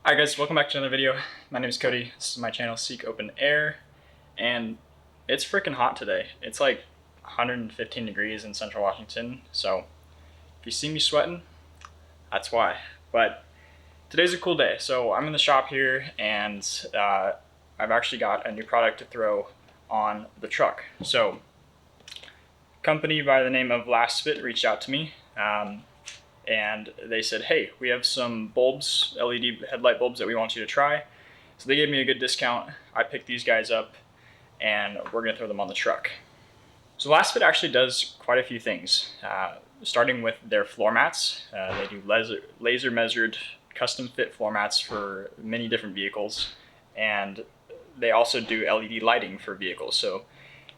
Hi guys, welcome back to another video. My name is Cody. This is my channel Seek Open Air, and it's freaking hot today. It's like 115 degrees in Central Washington, so if you see me sweating, that's why. But today's a cool day. So I'm in the shop here, and I've actually got a new product to throw on the truck. So a company by the name of Lastfit reached out to me. And they said, hey, we have some bulbs, LED headlight bulbs that we want you to try. So they gave me a good discount. I picked these guys up and we're gonna throw them on the truck. So Lastfit actually does quite a few things, starting with their floor mats. They do laser measured custom fit floor mats for many different vehicles. And they also do LED lighting for vehicles. So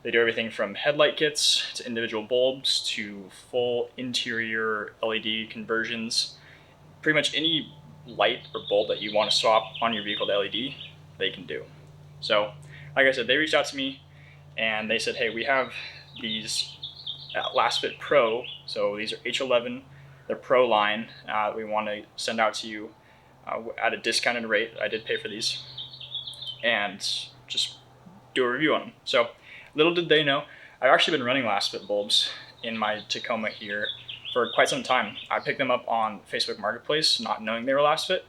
they do everything from headlight kits to individual bulbs to full interior LED conversions. Pretty much any light or bulb that you want to swap on your vehicle to LED, they can do. So, like I said, they reached out to me and they said, hey, we have these Lastfit Pro. So these are H11, they're Pro line. We want to send out to you at a discounted rate. I did pay for these. And just do a review on them. So, little did they know, I've actually been running Lastfit bulbs in my Tacoma here for quite some time. I picked them up on Facebook Marketplace, not knowing they were Lastfit,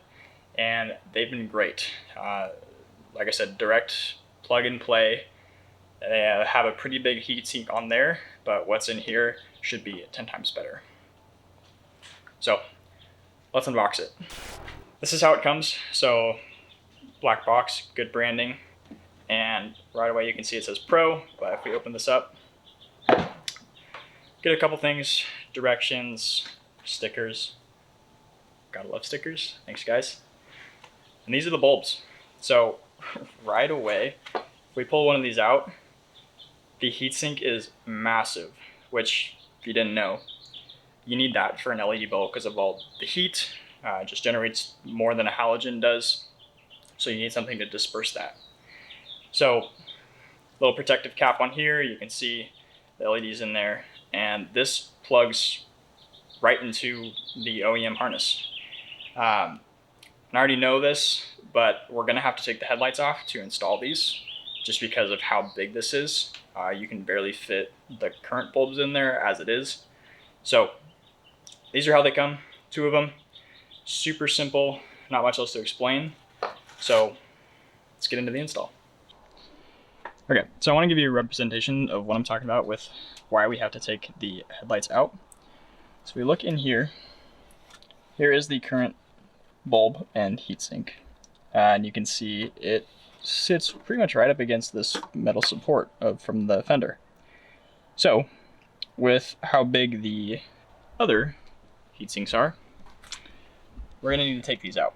and they've been great. Like I said, direct plug and play. They have a pretty big heatsink on there, but what's in here should be 10 times better. So, let's unbox it. This is how it comes. So, black box, good branding. And right away you can see it says Pro, but if we open this up, get a couple things, directions, stickers. Gotta love stickers. Thanks guys. And these are the bulbs. So right away, if we pull one of these out, the heatsink is massive, which if you didn't know, you need that for an LED bulb because of all the heat. It just generates more than a halogen does. So you need something to disperse that. So, little protective cap on here, you can see the LEDs in there, and this plugs right into the OEM harness. I already know this, but we're gonna have to take the headlights off to install these, just because of how big this is. You can barely fit the current bulbs in there as it is. So, these are how they come, 2 of them. Super simple, not much else to explain. So, let's get into the install. Okay, so I want to give you a representation of what I'm talking about with why we have to take the headlights out. So we look in here. Here is the current bulb and heatsink. And you can see it sits pretty much right up against this metal support from the Fender. So, with how big the other heatsinks are, we're going to need to take these out.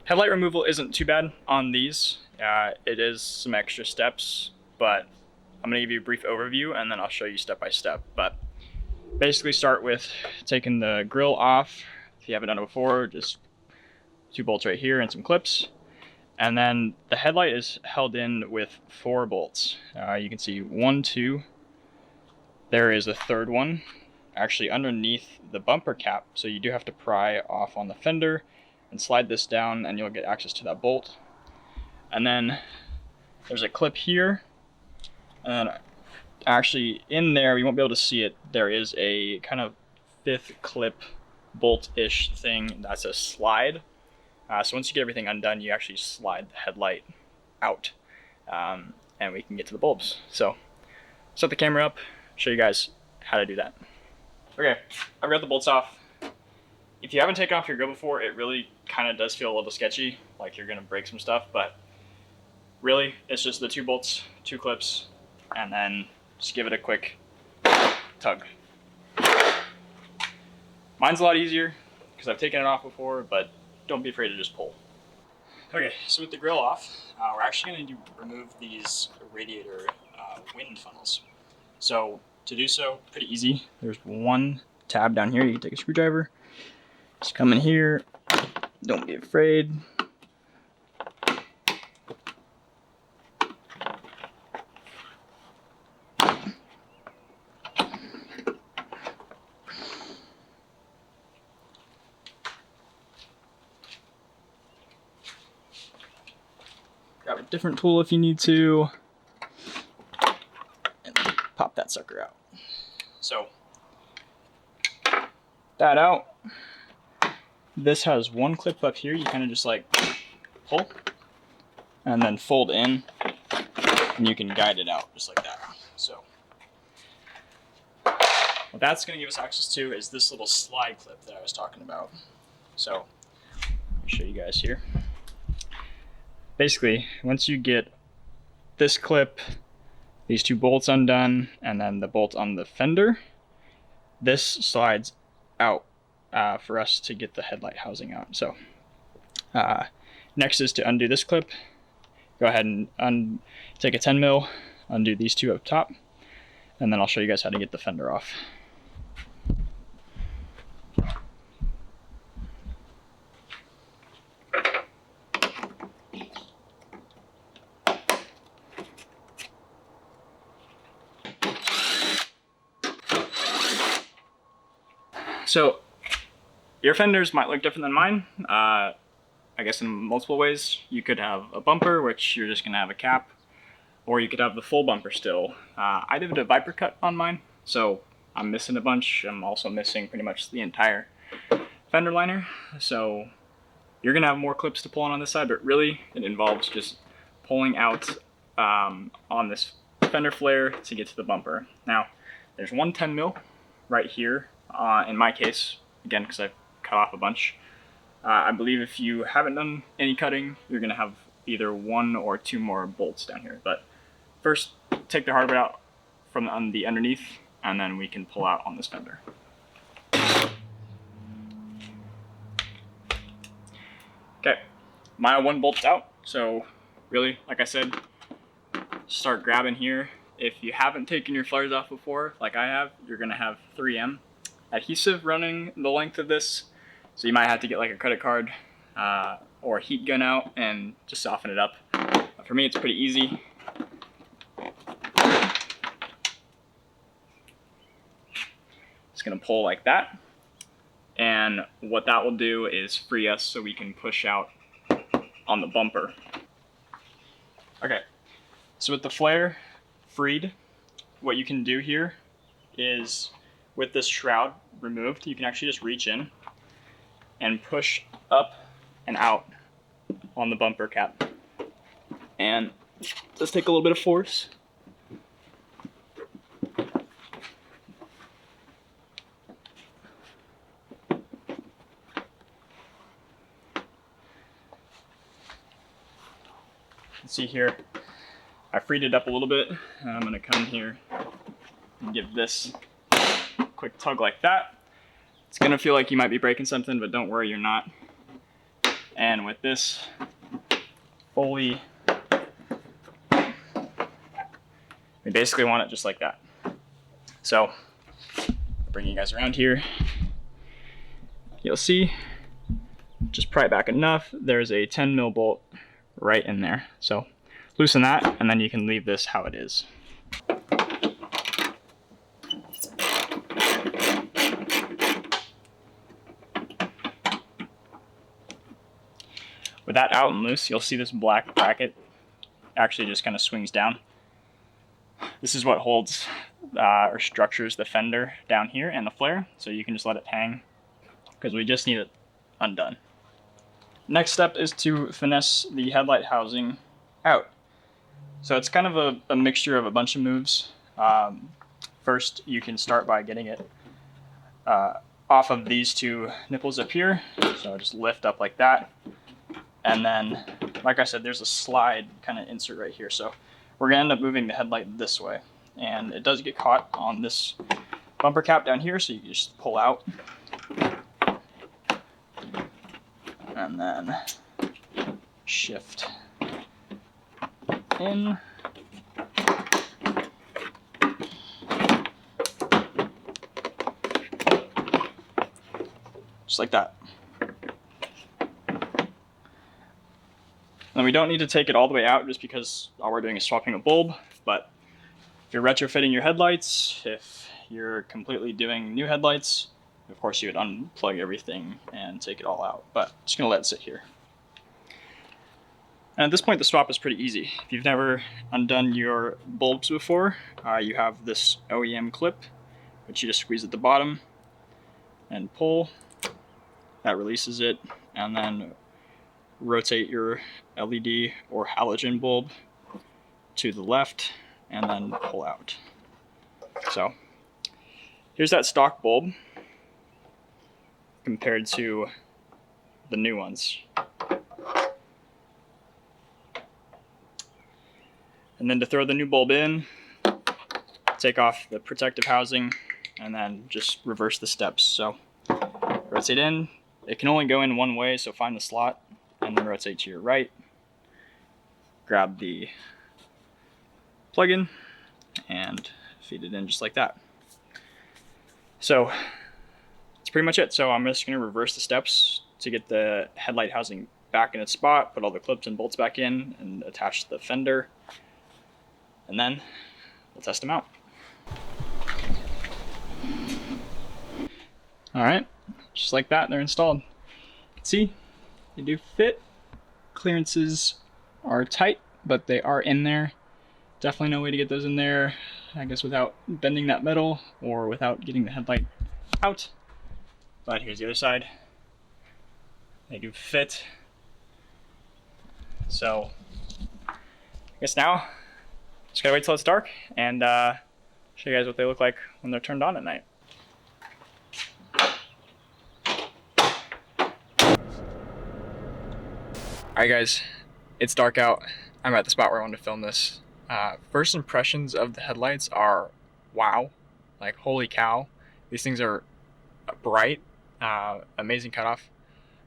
Headlight removal isn't too bad on these. It is some extra steps, but I'm going to give you a brief overview and then I'll show you step by step. But basically start with taking the grill off. If you haven't done it before, just 2 bolts right here and some clips. And then the headlight is held in with 4 bolts. You can see 1, 2. There is a third one actually underneath the bumper cap. So you do have to pry off on the fender and slide this down and you'll get access to that bolt. And then there's a clip here, and actually in there, you won't be able to see it, there is a kind of 5th clip bolt-ish thing that's a slide. So once you get everything undone, you actually slide the headlight out, and we can get to the bulbs. So set the camera up, show you guys how to do that. Okay, I've got the bolts off. If you haven't taken off your grill before, it really kind of does feel a little sketchy, like you're gonna break some stuff, but really, it's just the 2 bolts, 2 clips, and then just give it a quick tug. Mine's a lot easier because I've taken it off before, but don't be afraid to just pull. Okay, so with the grill off, we're actually going to remove these Radiator wind funnels. So to do so, pretty easy. There's one tab down here. You can take a screwdriver, just come in here, don't be afraid. different tool if you need to. And pop that sucker out. So, that out. This has one clip up here. You kind of just like pull and then fold in, and you can guide it out just like that. So what that's going to give us access to is this little slide clip that I was talking about. So let me show you guys here. Basically, once you get this clip, these two bolts undone, and then the bolt on the fender, this slides out for us to get the headlight housing out. So next is to undo this clip. Go ahead and take a 10 mil, undo these two up top, and then I'll show you guys how to get the fender off. So your fenders might look different than mine. I guess in multiple ways. You could have a bumper, which you're just gonna have a cap, or you could have the full bumper still. I did a viper cut on mine, so I'm missing a bunch. I'm also missing pretty much the entire fender liner. So you're gonna have more clips to pull on this side, but really it involves just pulling out on this fender flare to get to the bumper. Now, there's one 10 mil right here, in my case, again, because I've cut off a bunch. I believe if you haven't done any cutting, you're gonna have either one or two more bolts down here. But first, take the hardware out from the underneath, and then we can pull out on this fender. Okay, my one bolt's out, so really, like I said, start grabbing here. If you haven't taken your flares off before, like I have, you're gonna have 3M adhesive running the length of this, so you might have to get like a credit card or a heat gun out and just soften it up. But for me, it's pretty easy. It's gonna pull like that, and what that will do is free us so we can push out on the bumper. Okay, so with the flare freed, what you can do here is, with this shroud removed, you can actually just reach in and push up and out on the bumper cap. And let's take a little bit of force. See here, I freed it up a little bit, and I'm gonna come here and give this a quick tug like that. It's gonna feel like you might be breaking something, but don't worry, you're not. And with this fully, we basically want it just like that. So, I'll bring you guys around here. You'll see, just pry it back enough, there's a 10 mil bolt right in there. So loosen that, and then you can leave this how it is. With that out and loose, you'll see this black bracket actually just kind of swings down. This is what holds or structures the fender down here and the flare, so you can just let it hang because we just need it undone. Next step is to finesse the headlight housing out. So it's kind of a mixture of a bunch of moves. First, you can start by getting it off of these two nipples up here. So just lift up like that. And then, like I said, there's a slide kind of insert right here. So we're gonna end up moving the headlight this way. And it does get caught on this bumper cap down here, so you can just pull out. And then shift in. Just like that. And we don't need to take it all the way out just because all we're doing is swapping a bulb, but if you're retrofitting your headlights, if you're completely doing new headlights, of course you would unplug everything and take it all out, but I'm just gonna let it sit here. And at this point, the swap is pretty easy. If you've never undone your bulbs before, you have this OEM clip, which you just squeeze at the bottom and pull. That releases it, and then rotate your LED or halogen bulb to the left, and then pull out. So here's that stock bulb compared to the new ones. And then to throw the new bulb in, take off the protective housing, and then just reverse the steps. So rotate in. It can only go in one way, so find the slot, and then rotate to your right. Grab the plug-in, and feed it in just like that. So that's pretty much it. So I'm just going to reverse the steps to get the headlight housing back in its spot, put all the clips and bolts back in, and attach the fender. And then we'll test them out. All right, just like that, they're installed. You can see they do fit. Clearances are tight, but they are in there. Definitely no way to get those in there, I guess, without bending that metal or without getting the headlight out. But here's the other side. They do fit. So I guess now just gotta wait till it's dark and show you guys what they look like when they're turned on at night. Alright guys, it's dark out. I'm at the spot where I wanted to film this. First impressions of the headlights are wow, like holy cow. These things are bright, amazing cutoff.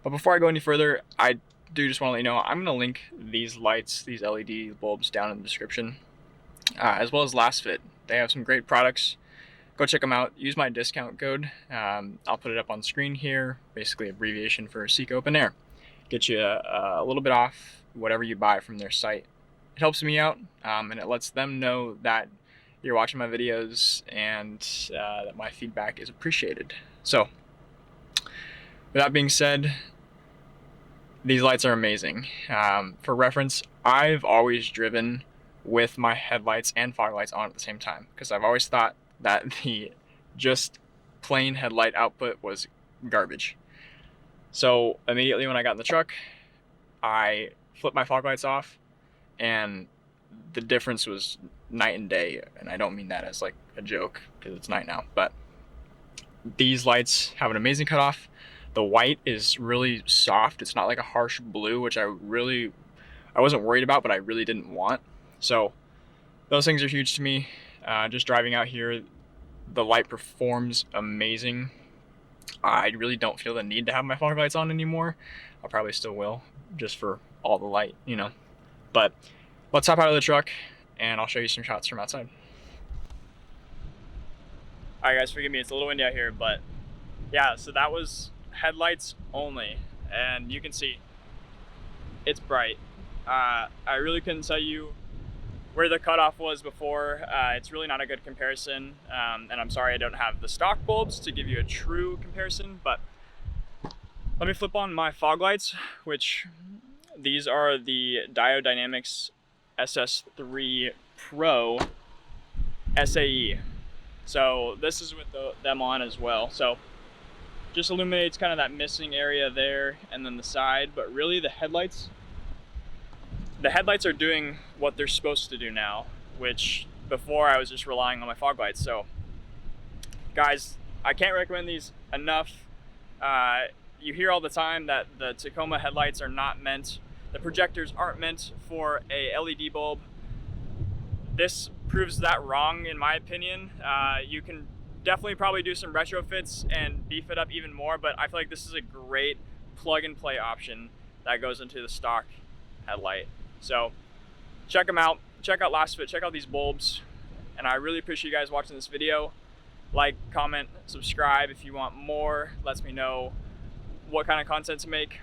But before I go any further, I do just want to let you know I'm going to link these lights, these LED bulbs down in the description, as well as Lasfit. They have some great products. Go check them out. Use my discount code. I'll put it up on the screen here, basically abbreviation for Seek Open Air. Get you a little bit off whatever you buy from their site. It helps me out, and it lets them know that you're watching my videos and that my feedback is appreciated. So, with that being said, these lights are amazing. For reference, I've always driven with my headlights and fog lights on at the same time because I've always thought that the just plain headlight output was garbage. So immediately when I got in the truck, I flipped my fog lights off, and the difference was night and day. And I don't mean that as like a joke because it's night now, but these lights have an amazing cutoff. The white is really soft. It's not like a harsh blue, which I wasn't worried about, but I really didn't want. So those things are huge to me. Just driving out here, the light performs amazing. I really don't feel the need to have my fog lights on anymore. I probably still will, just for all the light, you know. But let's hop out of the truck and I'll show you some shots from outside. All right guys, forgive me, it's a little windy out here, but yeah, so that was headlights only, and you can see it's bright. I really couldn't tell you where the cutoff was before. It's really not a good comparison, and I'm sorry I don't have the stock bulbs to give you a true comparison, but let me flip on my fog lights, which these are the Diode Dynamics SS3 Pro SAE. So this is with them on as well. So just illuminates kind of that missing area there and then the side, but really the headlights are doing what they're supposed to do now, which before I was just relying on my fog lights. So guys, I can't recommend these enough. You hear all the time that the Tacoma headlights are not meant, the projectors aren't meant for a LED bulb. This proves that wrong in my opinion. You can definitely probably do some retrofits and beef it up even more, but I feel like this is a great plug and play option that goes into the stock headlight. So check them out, check out Lastfit, check out these bulbs, and I really appreciate you guys watching this video. Like, comment, subscribe if you want more. Lets me know what kind of content to make.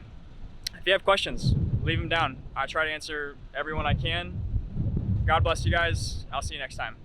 If you have questions, leave them down. I try to answer everyone I can. God bless you guys. I'll see you next time.